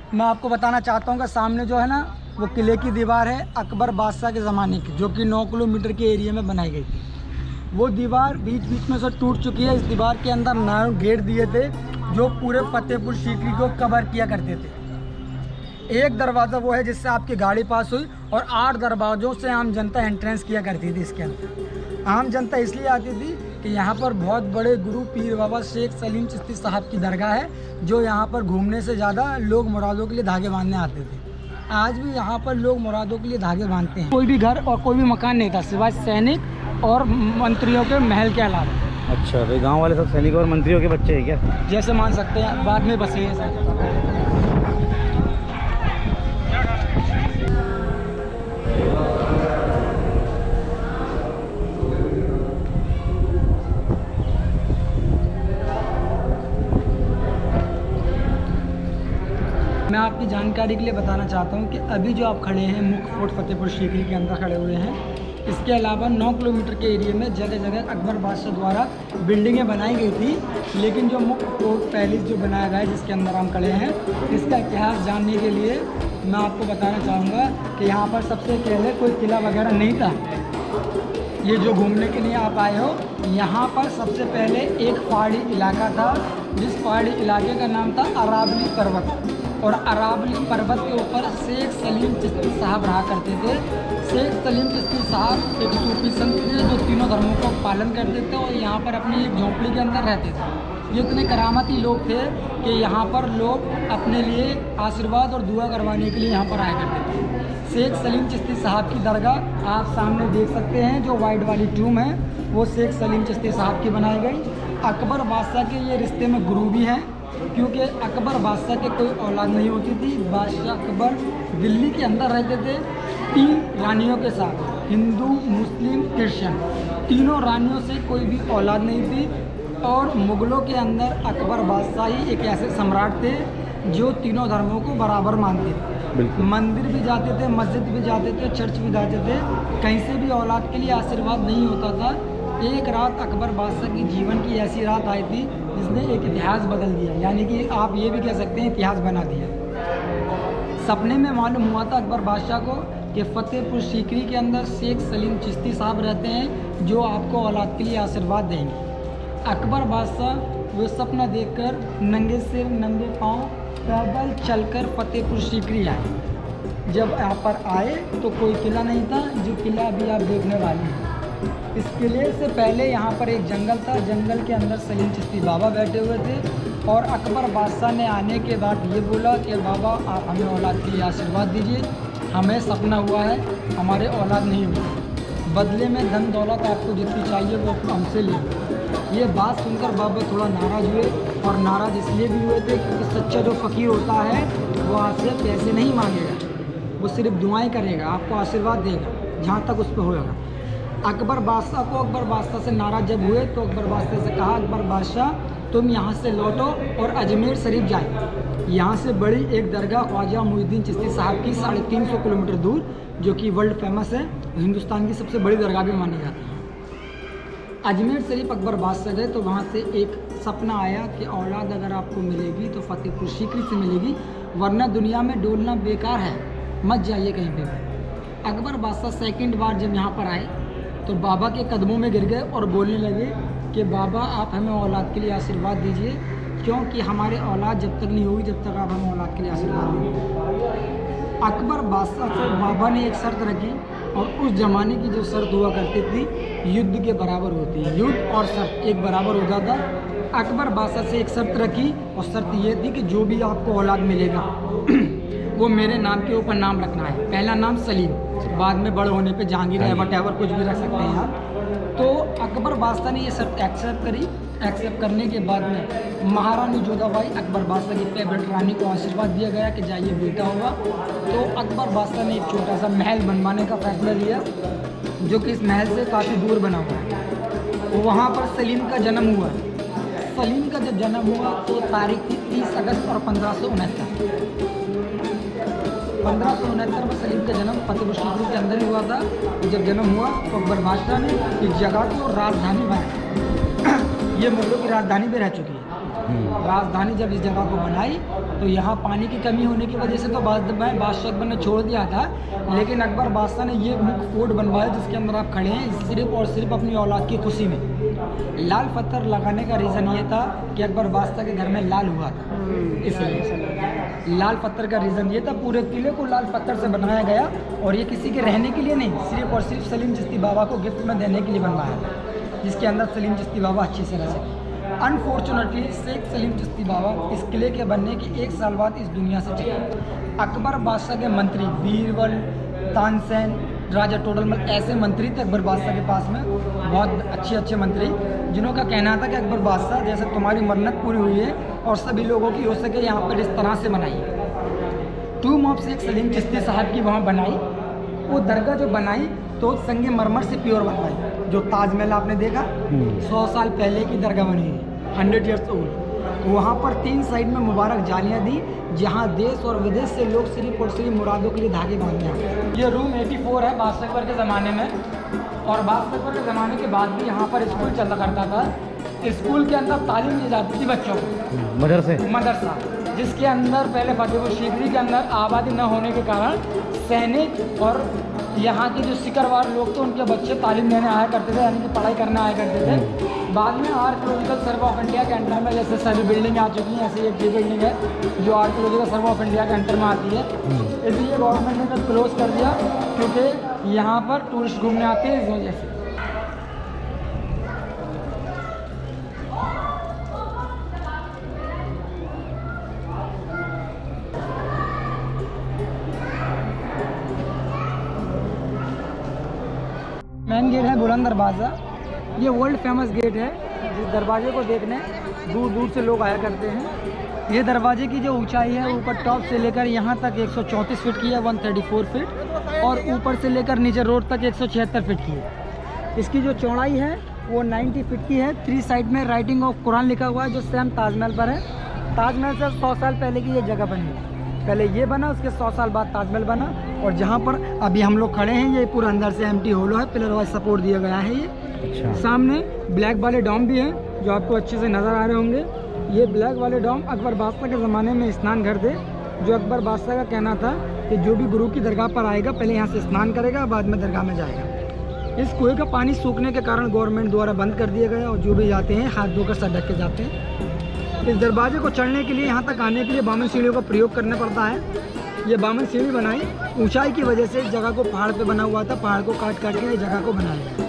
मैं आपको बताना चाहता हूँ कि सामने जो है ना वो किले की दीवार है अकबर बादशाह के ज़माने की, जो कि 9 किलोमीटर के एरिया में बनाई गई थी। वो दीवार बीच बीच में से टूट चुकी है। इस दीवार के अंदर नारों गेट दिए थे जो पूरे फतेहपुर सीकरी को कवर किया करते थे। एक दरवाज़ा वो है जिससे आपकी गाड़ी पास हुई और 8 दरवाज़ों से आम जनता एंट्रेंस किया करती थी। इसके अंदर आम जनता इसलिए आती थी कि यहाँ पर बहुत बड़े गुरु पीर बाबा शेख सलीम चिश्ती साहब की दरगाह है, जो यहाँ पर घूमने से ज़्यादा लोग मुरादों के लिए धागे बांधने आते थे। आज भी यहाँ पर लोग मुरादों के लिए धागे बांधते हैं। कोई भी घर और कोई भी मकान नहीं था सिवाय सैनिक और मंत्रियों के महल के अलावा। अच्छा, तो गांव वाले सब सैनिक और मंत्रियों के बच्चे हैं क्या? जैसे मान सकते हैं, बाद में बसे हैं सब। मैं आपकी जानकारी के लिए बताना चाहता हूं कि अभी जो आप खड़े हैं मुख्य फोर्ट फतेहपुर सीकरी के अंदर खड़े हुए हैं। इसके अलावा 9 किलोमीटर के एरिया में जगह जगह अकबर बादशाह द्वारा बिल्डिंगें बनाई गई थी, लेकिन जो मुख्य फोर्ट पैलेस जो बनाया गया है जिसके अंदर हम खड़े हैं, इसका इतिहास जानने के लिए मैं आपको बताना चाहूँगा कि यहाँ पर सबसे पहले कोई किला वगैरह नहीं था। ये जो घूमने के लिए आप आए हो, यहाँ पर सबसे पहले एक पहाड़ी इलाका था, जिस पहाड़ी इलाके का नाम था अरावली पर्वत। और अरावली पर्वत के ऊपर शेख सलीम चिश्ती साहब रहा करते थे। शेख सलीम चिश्ती साहब एक सूफी संत थे जो तीनों धर्मों का पालन करते थे और यहाँ पर अपनी एक झोंपड़ी के अंदर रहते थे। ये इतने करामाती लोग थे कि यहाँ पर लोग अपने लिए आशीर्वाद और दुआ करवाने के लिए यहाँ पर आया करते थे। शेख सलीम चिश्ती साहब की दरगाह आप सामने देख सकते हैं, जो वाइट वाली टूम है वो शेख सलीम चिश्ती साहब की बनाई गई। अकबर बादशाह के ये रिश्ते में गुरु भी हैं, क्योंकि अकबर बादशाह के कोई औलाद नहीं होती थी। बादशाह अकबर दिल्ली के अंदर रहते थे 3 रानियों के साथ, हिंदू मुस्लिम क्रिश्चियन। तीनों रानियों से कोई भी औलाद नहीं थी। और मुग़लों के अंदर अकबर बादशाह ही एक ऐसे सम्राट थे जो तीनों धर्मों को बराबर मानते थे। मंदिर भी जाते थे, मस्जिद भी जाते थे, चर्च भी जाते थे। कहीं से भी औलाद के लिए आशीर्वाद नहीं होता था। एक रात अकबर बादशाह की जीवन की ऐसी रात आई थी जिसने एक इतिहास बदल दिया, यानी कि आप ये भी कह सकते हैं इतिहास बना दिया। सपने में मालूम हुआ था अकबर बादशाह को कि फतेहपुर सीकरी के अंदर शेख सलीम चिश्ती साहब रहते हैं जो आपको औलाद के लिए आशीर्वाद देंगे। अकबर बादशाह वो सपना देखकर नंगे सिर नंगे पाँव पैदल चलकर फतेहपुर सीकरी आए। जब यहाँ पर आए तो कोई किला नहीं था, जो किला अभी आप देखने वाले हैं। इस किले से पहले यहाँ पर एक जंगल था, जंगल के अंदर सलीम चिश्ती बाबा बैठे हुए थे। और अकबर बादशाह ने आने के बाद ये बोला कि बाबा आप हमें औलाद के लिए आशीर्वाद दीजिए, हमें सपना हुआ है, हमारे औलाद नहीं हुई, बदले में धन दौलत आपको जितनी चाहिए वो हमसे ले। ये बात सुनकर बाबा थोड़ा नाराज़ हुए, और नाराज़ इसलिए भी हुए थे क्योंकि सच्चा जो फ़कीर होता है वो आपसे पैसे नहीं मांगेगा, वो सिर्फ दुआएं करेगा, आपको आशीर्वाद देगा जहाँ तक उस पर होगा। अकबर बादशाह से नाराज़ जब हुए तो अकबर बादशाह से कहा, अकबर बादशाह तुम यहाँ से लौटो और अजमेर शरीफ जाए। यहाँ से बड़ी एक दरगाह ख्वाजा मुइनुद्दीन चिश्ती साहब की 350 किलोमीटर दूर, जो कि वर्ल्ड फेमस है, हिंदुस्तान की सबसे बड़ी दरगाह भी मानी जाती है। अजमेर शरीफ अकबर बादशाह गए तो वहाँ से एक सपना आया कि औलाद अगर आपको मिलेगी तो फतेहपुर सीकरी से मिलेगी, वरना दुनिया में डोलना बेकार है, मत जाइए कहीं पे भी। अकबर बादशाह सेकंड बार जब यहाँ पर आए तो बाबा के कदमों में गिर गए और बोलने लगे कि बाबा आप हमें औलाद के लिए आशीर्वाद दीजिए, क्योंकि हमारे औलाद जब तक नहीं होगी जब तक आप हमें औलाद के लिए आशीर्वाद देंगे। अकबर बादशाह से बाबा ने एक शर्त रखी, और उस ज़माने की जो शर्त हुआ करती थी युद्ध के बराबर होती है, युद्ध और शर्त एक बराबर होता था। अकबर बादशाह से एक शर्त रखी, और शर्त ये थी कि जो भी आपको औलाद मिलेगा वो मेरे नाम के ऊपर नाम रखना है। पहला नाम सलीम, बाद में बड़े होने पे जहांगीर है, वटेवर कुछ भी रख सकते हैं आप। तो अकबर बादशाह ने ये शर्त एक्सेप्ट करी। एक्सेप्ट करने के बाद में महारानी जोधाबाई अकबर बादशाह की फेवरेट रानी को आशीर्वाद दिया गया कि जाइए बेटा होगा। तो अकबर बादशाह ने एक छोटा सा महल बनवाने का फैसला लिया, जो कि इस महल से काफ़ी दूर बना हुआ है। वहाँ पर सलीम का जन्म हुआ। सलीम का जब जन्म हुआ तो तारीख थी 30 अगस्त और 1569 में सलीम का जन्म फतेहपुर सीकरी के अंदर ही हुआ था। जब जन्म हुआ तो अकबर बादशाह ने इस जगह को राजधानी बनाई। ये मुगलों की राजधानी भी रह चुकी है। राजधानी जब इस जगह को बनाई तो यहाँ पानी की कमी होने की वजह से तो बादशाह अकबर ने छोड़ दिया था, लेकिन अकबर बादशाह ने ये मुख्य फोर्ट बनवाया जिसके अंदर आप खड़े हैं, सिर्फ और सिर्फ अपनी औलाद की खुशी में। लाल पत्थर लगाने का रीज़न ये था कि अकबर बादशाह के घर में लाल हुआ था, इसलिए लाल पत्थर का रीज़न ये था। पूरे किले को लाल पत्थर से बनाया गया और ये किसी के रहने के लिए नहीं, सिर्फ और सिर्फ सलीम चिश्ती बाबा को गिफ्ट में देने के लिए बनवाया था, जिसके अंदर सलीम चिश्ती बाबा अच्छी से रह सके। अनफॉर्चुनेटली शेख सलीम चिश्ती बाबा इस किले के बनने के 1 साल बाद इस दुनिया से चले। अकबर बादशाह के मंत्री बीरबल, तानसेन, राजा टोडरमल ऐसे मंत्री थे अकबर बादशाह के पास में, बहुत अच्छे मंत्री, जिन्हों का कहना था कि अकबर बादशाह जैसे तुम्हारी मन्नत पूरी हुई है और सभी लोगों की हो सके यहाँ पर इस तरह से बनाई। टूम ऑफ शेख सलीम चिश्ती साहब की वहाँ बनाई, वो दरगाह जो बनाई तो संगे मरमर से प्योर बनवाई। जो ताजमहल आपने देखा 100 साल पहले की दरगाह बनी है, 100 ईयर्स ओल्ड। वहाँ पर 3 साइड में मुबारक जालियाँ दी, जहाँ देश और विदेश से लोग सिर्फ और सिर्फ मुरादों के लिए धागे बांधते हैं। ये रूम 84 है बादशाह अकबर के ज़माने में, और बादशाह अकबर के ज़माने के बाद भी यहाँ पर स्कूल चला करता था। स्कूल के अंदर तालीम दी जाती थी बच्चों को, मदरसा, जिसके अंदर पहले फतेहपुर सीकरी के अंदर आबादी न होने के कारण सैनिक और यहाँ के जो सिकरवार लोग थे उनके बच्चे तालीम लेने आया करते थे, यानी कि पढ़ाई करने आया करते थे। बाद में आर्कियोलॉजिकल सर्वे ऑफ इंडिया के अंडर में जैसे सारी बिल्डिंग आ चुकी हैं, ऐसे एक ये बिल्डिंग है जो आर्कियोलॉजिकल सर्वे ऑफ इंडिया के अंडर में आती है, इसलिए गवर्नमेंट ने तो क्लोज कर दिया क्योंकि यहाँ पर टूरिस्ट घूमने आते हैं इस वजह से। मेन गेट है बुलंद दरवाज़ा, ये वर्ल्ड फेमस गेट है जिस दरवाजे को देखने दूर दूर से लोग आया करते हैं। ये दरवाजे की जो ऊंचाई है ऊपर टॉप से लेकर यहाँ तक 134 फीट की है, 134 फीट, और ऊपर से लेकर नीचे रोड तक 176 फीट की है। इसकी जो चौड़ाई है वो 90 फीट की है। 3 साइड में राइटिंग ऑफ कुरान लिखा हुआ है जो सेम ताजमहल पर है। ताजमहल से 100 साल पहले की ये जगह बनी है, पहले ये बना, उसके 100 साल बाद ताजमहल बना। और जहाँ पर अभी हम लोग खड़े हैं ये पूरा अंदर से एम्प्टी होलो है, पिलर वाइज सपोर्ट दिया गया है ये। अच्छा। सामने ब्लैक वाले डॉम भी हैं जो आपको अच्छे से नज़र आ रहे होंगे। ये ब्लैक वाले डॉम अकबर बादशाह के ज़माने में स्नान घर थे, जो अकबर बादशाह का कहना था कि जो भी गुरु की दरगाह पर आएगा पहले यहाँ से स्नान करेगा, बाद में दरगाह में जाएगा। इस कुएँ का पानी सूखने के कारण गवर्नमेंट द्वारा बंद कर दिया गया और जो भी जाते हैं हाथ धोकर सर ढक के जाते हैं। इस दरवाजे को चढ़ने के लिए, यहाँ तक आने के लिए बामन सीढ़ियों का प्रयोग करना पड़ता है। ये बामन सीढ़ी बनाई ऊंचाई की वजह से, इस जगह को पहाड़ पे बना हुआ था, पहाड़ को काट काट के इस जगह को बनाया गया।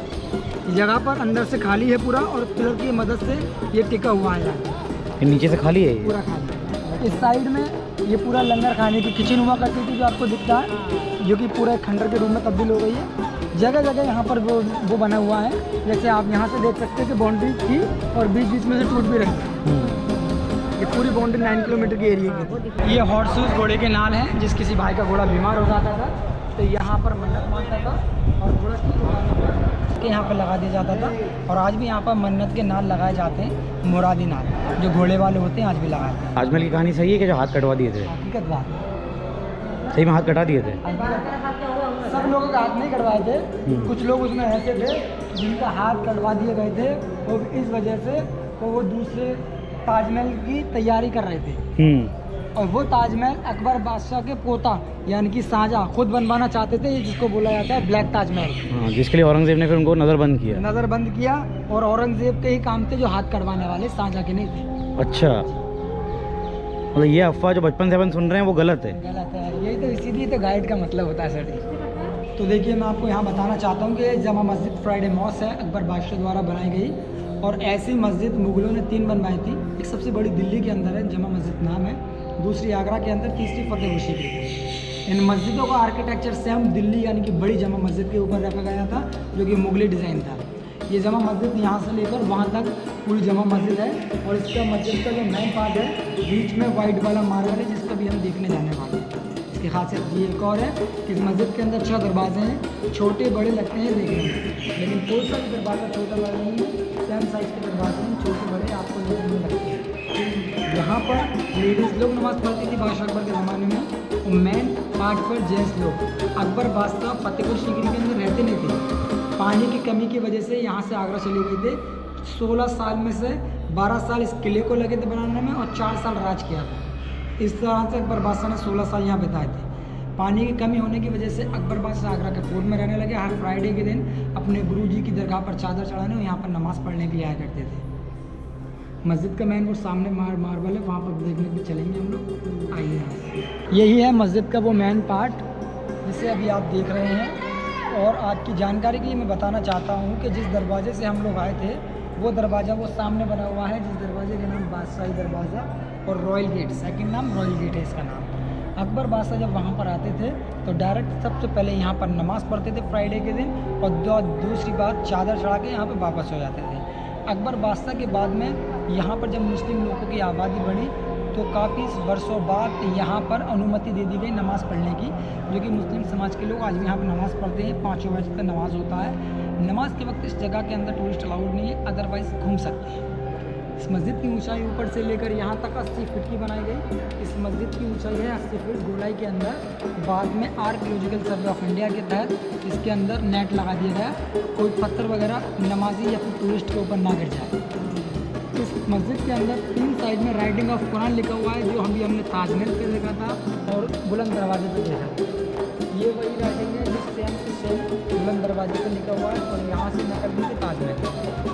इस जगह पर अंदर से खाली है पूरा और पिलर की मदद से ये टिका हुआ है। नीचे से खाली है, पूरा खाली। इस साइड में ये पूरा लंगर खाने की किचन हुआ करती थी जो आपको दिखता है, जो कि पूरा एक खंडर के रूम में तब्दील हो गई है। जगह जगह यहाँ पर वो बना हुआ है, जैसे आप यहाँ से देख सकते हैं कि बाउंड्री थी और बीच बीच में से टूट भी रही है। ये पूरी बाउंड्री 9 किलोमीटर के एरिया की थी। ये हॉर्स घोड़े के नाल है, जिस किसी भाई का घोड़ा बीमार हो जाता था तो यहाँ पर मन्नत मांगता था और घोड़ा के यहाँ पर लगा दिया जाता था। और आज भी यहाँ पर मन्नत के नाल लगाए जाते हैं, मुरादी नाल जो घोड़े वाले होते हैं आज भी लगाते हैं। ताजमहल की कहानी सही है कि जो हाथ कटवा दिए थे? हकीकत बात, सही में हाथ कटा दिए थे? सब लोगों का हाथ नहीं कटवाए थे, कुछ लोग उसमें ऐसे थे जिनका हाथ कटवा दिए गए थे, और इस वजह से वो दूसरे ताजमहल की तैयारी कर रहे थे। और वो ताजमहल अकबर बादशाह के पोता यानी कि शाहजहां खुद बनवाना चाहते थे, जिसको बोला जाता है ब्लैक ताजमहल। हाँ, जिसके लिए औरंगजेब ने फिर उनको नज़रबंद किया। और औरंगजेब के ही काम थे जो हाथ कटवाने वाले, शाहजहां के नहीं थे। अच्छा, मतलब ये अफवाह जो बचपन से अपन सुन रहे हैं वो गलत है? गलत है, यही तो, इसीलिए तो गाइड का मतलब होता है सर। तो देखिए मैं आपको यहाँ बताना चाहता हूँ कि जमा मस्जिद फ्राइडे मॉस्क है, अकबर बादशाह द्वारा बनाई गई। और ऐसी मस्जिद मुगलों ने 3 बनवाई थी। एक सबसे बड़ी दिल्ली के अंदर है, जमा मस्जिद नाम है, दूसरी आगरा के अंदर, तीसरी फतेहपुर सीकरी। इन मस्जिदों का आर्किटेक्चर सेम दिल्ली यानी कि बड़ी जमा मस्जिद के ऊपर रखा गया था, जो कि मुगली डिज़ाइन था। ये जमा मस्जिद यहाँ से लेकर वहाँ तक पूरी जमा मस्जिद है। और इसका मस्जिद का जो मेन पार्ट है बीच में वाइट वाला मार्बल है, जिसका भी हम देखने जाने वाले हैं। इसकी खासियत ये एक और है कि इस मस्जिद के अंदर 6 दरवाजे हैं, छोटे बड़े लगते हैं देखने में, लेकिन कोई सा भी दरवाज़ा छोटा बड़ा नहीं है, सेम साइज़ के दरवाजे हैं, छोटे बड़े आपको देखने में लगते हैं। यहाँ पर लेडीज़ लोग नमाज़ पढ़ती थी बादशाह अकबर के ज़माने में, मेन पार्ट पर जेंट्स लोग। अकबर बादशाह फतेहपुर सीकरी के अंदर रहते नहीं थे, पानी की कमी की वजह से यहाँ से आगरा चले गए थे। 16 साल में से 12 साल इस किले को लगे थे बनाने में और 4 साल राज किया था। इस तरह से अकबर बादशाह ने 16 साल यहाँ बिताए थे। पानी की कमी होने की वजह से अकबर बादशाह आगरा के फोर्ट में रहने लगे। हर फ्राइडे के दिन अपने गुरुजी की दरगाह पर चादर चढ़ाने और यहाँ पर नमाज़ पढ़ने के लिए आया करते थे। मस्जिद का मेन वो सामने मार्बल है, वहाँ पर देखने के लिए चलेंगे हम लोग। आइए यहाँ से। यही है मस्जिद का वो मेन पार्ट जिसे अभी आप देख रहे हैं। और आपकी जानकारी के लिए मैं बताना चाहता हूँ कि जिस दरवाजे से हम लोग आए थे वो दरवाज़ा वो सामने बना हुआ है, जिस दरवाजे का नाम बादशाही दरवाज़ा और रॉयल गेट, सेकंड नाम रॉयल गेट है इसका नाम। अकबर बादशाह जब वहाँ पर आते थे तो डायरेक्ट सबसे पहले यहाँ पर नमाज़ पढ़ते थे फ्राइडे के दिन, और दूसरी बात चादर चढ़ा के यहाँ पर वापस हो जाते थे। अकबर बादशाह के बाद में यहाँ पर जब मुस्लिम लोगों की आबादी बढ़ी तो काफ़ी वर्षों बाद यहाँ पर अनुमति दे दी गई नमाज़ पढ़ने की, जो कि मुस्लिम समाज के लोग आज भी यहाँ पर नमाज़ पढ़ते हैं। 5 वक्त का नमाज़ होता है। नमाज के वक्त इस जगह के अंदर टूरिस्ट अलाउड नहीं है, अदरवाइज़ घूम सकते हैं। इस मस्जिद की ऊंचाई ऊपर से लेकर यहाँ तक 80 फीट की बनाई गई। इस मस्जिद की ऊंचाई है 80 फीट गोलाई के अंदर। बाद में आर्कियोलॉजिकल सर्वे ऑफ इंडिया के तहत इसके अंदर नेट लगा दिया गया, कोई पत्थर वगैरह नमाजी या फिर टूरिस्ट के ऊपर ना गिर जाए। इस मस्जिद के अंदर 3 साइड में राइटिंग ऑफ कुरान लिखा हुआ है, जो हमने ताजमहल पे देखा था और बुलंद दरवाजे पे देखा था। ये वही राइटिंग है जो सेम टू सेम बुलंद दरवाजे पे लिखा हुआ है और यहाँ से नकल दी थी ताजमहल।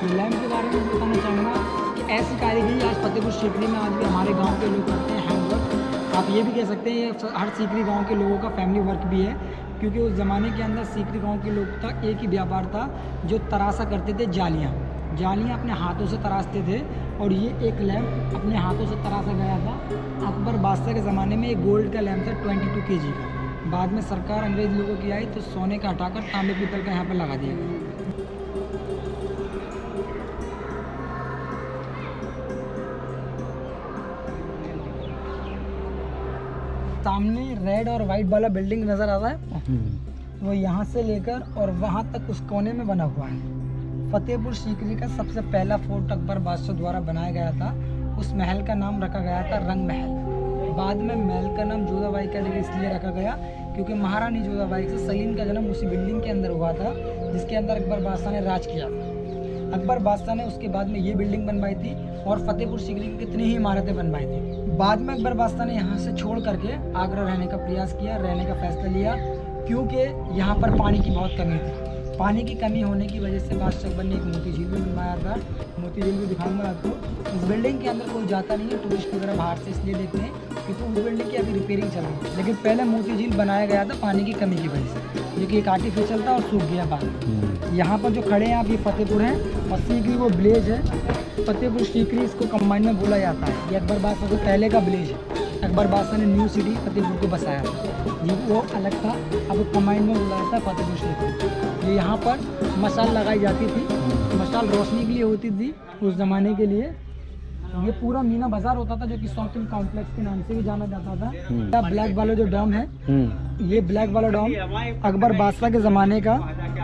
लैम्प के बारे में बताना चाहूँगा कि ऐसी कारीगरी आज फतेहपुर सीकरी में आज भी हमारे गांव के लोग करते हैं, हैंडवर्क। आप ये भी कह सकते हैं ये हर सीकरी गांव के लोगों का फैमिली वर्क भी है, क्योंकि उस ज़माने के अंदर सीकरी गांव के लोग का एक ही व्यापार था जो तराशा करते थे, जालियाँ अपने हाथों से तराशते थे। और ये एक लैम्प अपने हाथों से तराशा गया था। अकबर बादशाह के ज़माने में एक गोल्ड का लैम्प था 22 kg का। बाद में सरकार अंग्रेज़ लोगों की आई तो सोने का हटाकर तांबे पीतल का यहाँ पर लगा दिया गया। सामने रेड और वाइट वाला बिल्डिंग नज़र आ रहा है, वो यहाँ से लेकर और वहाँ तक उस कोने में बना हुआ है। फतेहपुर सीकरी का सबसे पहला फोर्ट अकबर बादशाह द्वारा बनाया गया था। उस महल का नाम रखा गया था रंग महल। बाद में महल का नाम जोधाबाई का इसलिए रखा गया क्योंकि महारानी जोधाबाई से सलीम का जन्म उसी बिल्डिंग के अंदर हुआ था जिसके अंदर अकबर बादशाह ने राज किया था। अकबर बादशाह ने उसके बाद में ये बिल्डिंग बनवाई थी और फतेहपुर सीकरी की कितनी ही इमारतें बनवाई थी। बाद में अकबर बादशाह ने यहाँ से छोड़ करके आगरा रहने का प्रयास किया, रहने का फैसला लिया, क्योंकि यहाँ पर पानी की बहुत कमी थी। पानी की कमी होने की वजह से बादशाह अकबर ने एक मोती झील भी बनवाया था। मोती झील भी दिखाऊंगा आपको। इस बिल्डिंग के अंदर कोई जाता नहीं है, टूरिस्ट वगैरह बाहर से इसलिए देखते हैं क्योंकि उस बिल्डिंग की अभी रिपेयरिंग चल रही है। लेकिन पहले मोती झील बनाया गया था पानी की कमी की वजह से, जो कि एक आर्टिफिशियल था और सूख गया बाद। यहाँ पर जो खड़े हैं आप ये फतेहपुर हैं और सीकरी वो विलेज है। फतेहपुर सीकरी इसको कंबाइन में बोला जाता है। ये अकबर बादशाह से पहले का विलेज है। अकबर बादशाह ने न्यू सिटी फतेहपुर को बसाया था, जी वो अलग था। अब कंबाइन में बोला जाता है फतेहपुर सीकरी। ये यहाँ पर मसाल लगाई जाती थी, मसाल रोशनी के लिए होती थी उस ज़माने के लिए। ये पूरा मीना बाजार होता था जो कि शॉपिंग कॉम्प्लेक्स के नाम से भी जाना जाता था। ब्लैक वाला जो डॉम है, ये ब्लैक वाला डॉम अकबर बादशाह के ज़माने का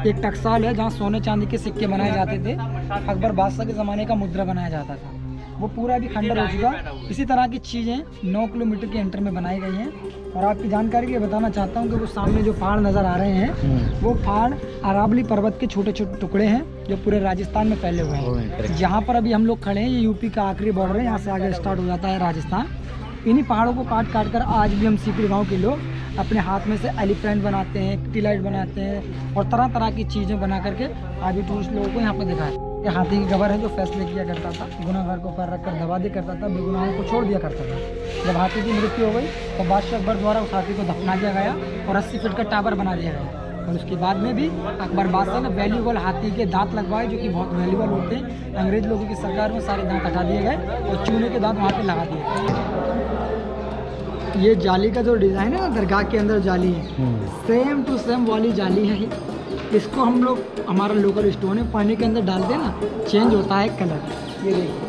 एक टकसाल है जहाँ सोने चांदी के सिक्के बनाए जाते थे। अकबर बादशाह के ज़माने का मुद्रा बनाया जाता था, वो पूरा भी खंडर हो चुका। इसी तरह की चीज़ें 9 किलोमीटर के एंटर में बनाई गई हैं। और आपकी जानकारी के लिए बताना चाहता हूँ कि वो सामने जो पहाड़ नज़र आ रहे हैं वो पहाड़ अरावली पर्वत के छोटे छोटे टुकड़े हैं जो पूरे राजस्थान में फैले हुए हैं। जहाँ पर अभी हम लोग खड़े हैं ये यूपी का आखिरी बॉर्डर है, यहाँ से आगे स्टार्ट हो जाता है राजस्थान। इन्हीं पहाड़ों को काट काट कर आज भी हम सीकरी गाँव के लोग अपने हाथ में से एलिफेंट बनाते हैं, टीलाइट बनाते हैं और तरह तरह की चीज़ें बना करके आज भी टूरिस्ट लोगों को यहाँ पर दिखाएं। ये हाथी की गबर है जो फैसले किया करता था, गुनाहगार को पैर रखकर दबा दिया करता था, बेगुनाहों को छोड़ दिया करता था। जब हाथी की मृत्यु हो गई तो बादशाह अकबर द्वारा उस हाथी को दफना दिया गया और 80 फीट का टावर बना दिया गया। और उसके बाद में भी अकबर बादशाह ने वैल्यूबल हाथी के दांत लगवाए जो कि बहुत वैल्यूबल होते हैं। अंग्रेज लोगों की सरकार में सारे दांत हटा दिए गए और चूने के दांत वहाँ पर लगा दिए गए। ये जाली का जो डिज़ाइन है ना दरगाह के अंदर जाली है, सेम टू सेम वाली जाली है। इसको हम लोग हमारा लोकल स्टोन है पानी के अंदर डालते हैं ना, चेंज होता है कलर। ये देखिए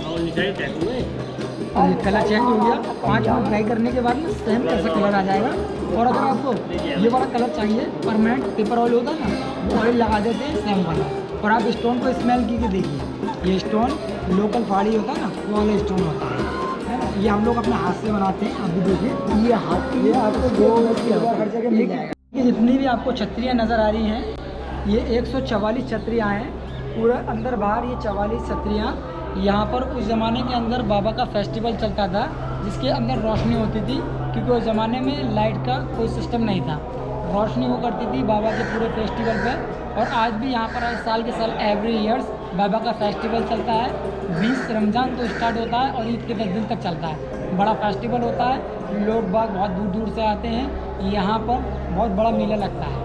और ये कलर चेंज हो गया। 5 मिनट फ्राई करने के बाद में सेम ऐसा कलर आ जाएगा। और अगर आपको ये वाला कलर चाहिए परमानेंट पेपर ऑयल होता है ना, वो ऑयल लगा देते हैं सेम वाला। और आप स्टोन को स्मेल की देखिए, ये स्टोन लोकल पहाड़ी होता है ना वो वाला स्टोन होता है। ये हम लोग अपने हाथ से बनाते हैं। अभी देखिए ये हाथ, ये आपको हर जगह मिल जाएगा। ये जितनी भी आपको छतरियाँ नज़र आ रही हैं ये 144 छतरियाँ हैं पूरा अंदर बाहर। ये 44 छतरियाँ यहाँ पर उस ज़माने के अंदर बाबा का फेस्टिवल चलता था, जिसके अंदर रोशनी होती थी, क्योंकि उस ज़माने में लाइट का कोई सिस्टम नहीं था। रोशनी वो करती थी बाबा के पूरे फेस्टिवल पे। और आज भी यहाँ पर साल के साल एवरी ईयर्स बाबा का फेस्टिवल चलता है। 20 रमज़ान तो स्टार्ट होता है और ईद के 10 दिन तक चलता है। बड़ा फेस्टिवल होता है, लोग बाग बहुत दूर दूर से आते हैं। यहाँ पर बहुत बड़ा मेला लगता है।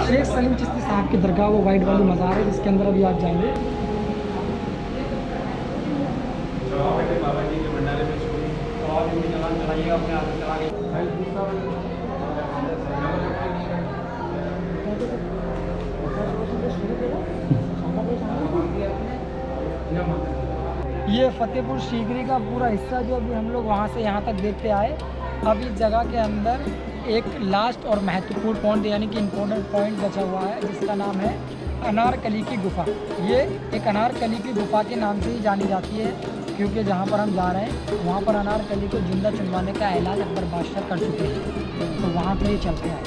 शेख सलीम चिश्ती साहब की दरगाह, वो वाइट वाली मज़ार है जिसके अंदर अभी आप जाएंगे। ये फतेहपुर सीकरी का पूरा हिस्सा जो अभी हम लोग वहाँ से यहाँ तक देखते आए। अब इस जगह के अंदर एक लास्ट और महत्वपूर्ण पॉइंट यानी कि इम्पोर्टेंट पॉइंट बचा हुआ है, जिसका नाम है अनारकली की गुफ़ा। ये एक अनारकली की गुफ़ा के नाम से ही जानी जाती है, क्योंकि जहाँ पर हम जा रहे हैं वहाँ पर अनारकली को जिंदा चुनवाने का ऐलान अकबर बादशाह कर चुके हैं, तो वहाँ के लिए चलते हैं।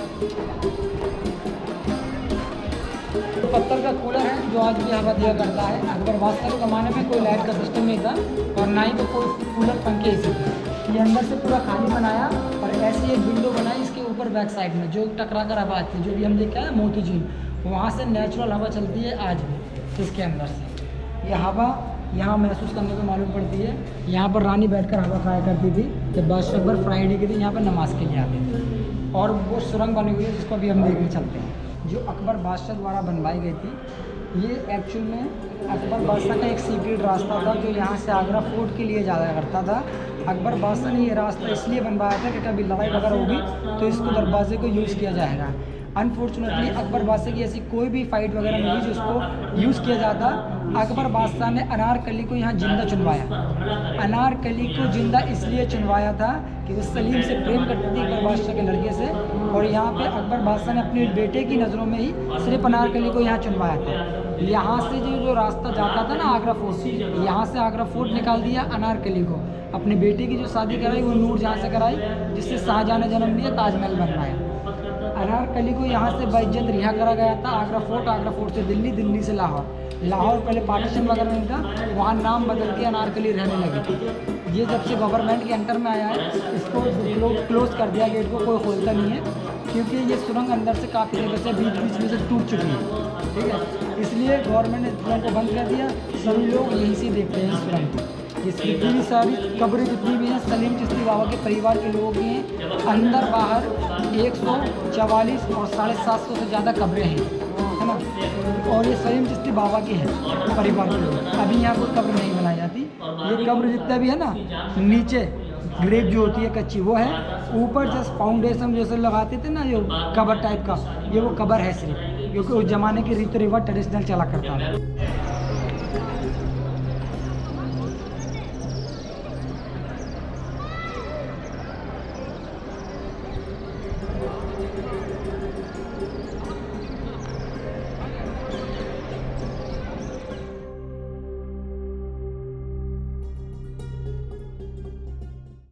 पत्थर का कूलर है जो आज भी हवा दिया करता है। अकबर बादशाह के ज़माने में कोई लाइट का सिस्टम नहीं था और ना ही तो कोई कूलर पंखे ऐसे थे। ये अंदर से पूरा खाली बनाया और ऐसी एक विंडो बनाई इसके ऊपर बैक साइड में, जो टकरा कर हवा आती है, जो भी हम देखते हैं मोती झील, वहाँ से नेचुरल हवा चलती है आज भी इसके अंदर से। ये हवा यहाँ महसूस करने को मालूम पड़ती है। यहाँ पर रानी बैठकर हवा खाया करती थी जब बादशाह अकबर फ्राइडे के दिन यहाँ पर नमाज के लिए आते थे। और वो सुरंग बनी हुई है जिसको अभी हम देखने चलते हैं, जो अकबर बादशाह द्वारा बनवाई गई थी। ये एक्चुअल में अकबर बादशाह का एक सीक्रेट रास्ता था जो यहाँ से आगरा फोर्ट के लिए जाया करता था। अकबर बादशाह ने ये रास्ता इसलिए बनवाया था कि कभी लड़ाई वगैरह होगी तो इसको दरवाजे को यूज़ किया जाएगा। अनफॉर्चुनेटली अकबर बादशाह की ऐसी कोई भी फाइट वगैरह नहीं हुई जिसको यूज़ किया जाता। अकबर बादशाह ने अनारकली को यहाँ जिंदा चुनवाया। अनारकली को जिंदा इसलिए चुनवाया था कि वो सलीम से प्रेम करती थी, अकबर बादशाह के लड़के से, और यहाँ पे अकबर बादशाह ने अपने बेटे की नज़रों में ही सिर्फ अनारकली को यहाँ चुनवाया था। यहाँ से जो रास्ता जाता था ना आगरा फोर्ट से, यहाँ से आगरा फोर्ट निकाल दिया अनारकली को। अपने बेटे की जो शादी कराई वो नूरजहाँ से कराई, जिससे शाहजहाँ ने जन्म लिया, ताजमहल बनवाया। अनारकली को यहाँ से बाइज्जत रिहा करा गया था आगरा फोर्ट से दिल्ली, दिल्ली से लाहौर। लाहौर पहले पार्टीशन वगैरह नहीं था, वहाँ नाम बदल के अनारकली रहने लगी थी। ये जब से गवर्नमेंट के अंडर में आया है इसको क्लोज कर दिया, गेट को कोई खोलता नहीं है, क्योंकि ये सुरंग अंदर से काफ़ी जगह से बीच में से टूट चुकी है। ठीक है, इसलिए गवर्नमेंट ने सुरंग को बंद कर दिया। सभी लोग यहीं से देखते हैं सुरंग को। जितनी भी सारी कब्रें जितनी भी हैं सलीम चिश्ती बाबा के परिवार के लोग भी हैं। अंदर बाहर 144 और 750 से ज़्यादा कब्रें हैं, है ना। और ये सलीम चिश्ती बाबा के हैं परिवार के लोग। अभी यहाँ कोई कब्र नहीं बनाई जाती। ये कब्र जितना भी है ना, नीचे ग्रेव जो होती है कच्ची वो है, ऊपर जस्ट फाउंडेशन जैसे लगाते थे ना जो कबर टाइप का, ये वो कबर है सिर्फ, क्योंकि उस ज़माने की रीति रिवाज ट्रेडिशनल चला करता है।